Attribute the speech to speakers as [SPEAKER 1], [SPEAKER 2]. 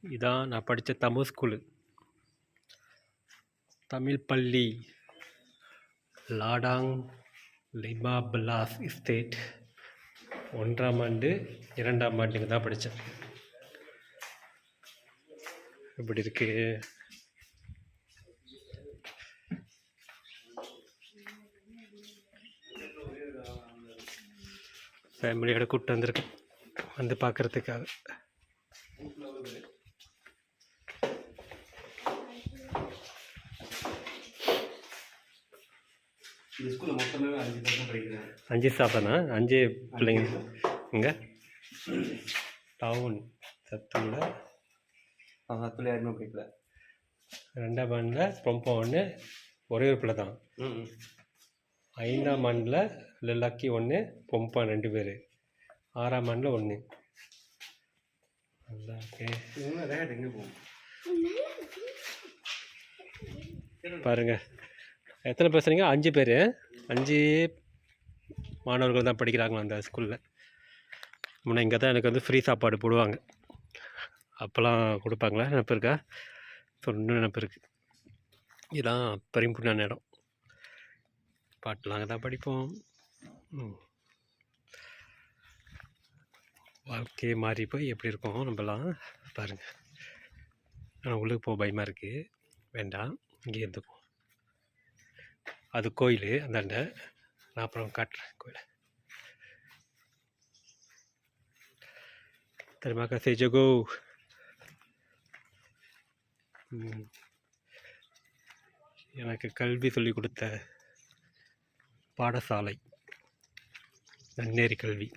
[SPEAKER 1] இதான் நான் படித்த தமிழ் ஸ்கூலு, தமிழ் பள்ளி, லாடாங் லிமா பிலாஸ் எஸ்டேட். 1ஆம் ஆண்டு 2ஆம் ஆண்டுங்க தான் படித்தேன். இப்படி இருக்கு. ஃபேமிலியோட கூப்பிட்டு வந்திருக்கேன் வந்து பார்க்குறதுக்காக.
[SPEAKER 2] இந்த ஸ்கூலில் மொத்தமே 5 பேர் தான் படிக்கிறேன்.
[SPEAKER 1] 5 ஸ்டாஃப் தானா? 5 பிள்ளைங்க இங்கே டவுன் சத்தூரில்
[SPEAKER 2] சத்துல யாருமே படிக்கல.
[SPEAKER 1] 2ஆம் ஆண்டில் பொம்பை ஒன்று, ஒரே ஒரு பிள்ளை தான். 5ஆம் ஆண்டில் லக்கி 1, பொம்பை 2 பேர். 6ஆம் ஆண்டில் 1. நல்லா ஓகே.
[SPEAKER 2] ரேட் எங்கே போகும்
[SPEAKER 1] பாருங்கள், எத்தனை பேசுகிறீங்க? 5 பேர். 5 மாணவர்கள் தான் படிக்கிறாங்களா அந்த ஸ்கூலில். முன்னே இங்கே தான் எனக்கு வந்து ஃப்ரீ சாப்பாடு போடுவாங்க. அப்போல்லாம் கொடுப்பாங்களா? நினப்பு இருக்கா? சொன்ன நினப்பு இருக்குது. இதுதான் பரிம்புண்ணான இடம். பாட்டெலாம் அங்கே தான் படிப்போம். வாழ்க்கையே மாறி போய் எப்படி இருக்கும் நம்மலாம் பாருங்கள். ஆனால் உள்ளுக்கு போக பயமாக இருக்குது. வேண்டாம், இங்கே இருந்துப்போம். அது கோயில் அந்தாண்ட. நான் அப்புறம் காட்டுறேன் கோயிலை. Terima kasih Jogo. எனக்கு கல்வி சொல்லிக் கொடுத்த பாடசாலை நன்னேரி கல்வி.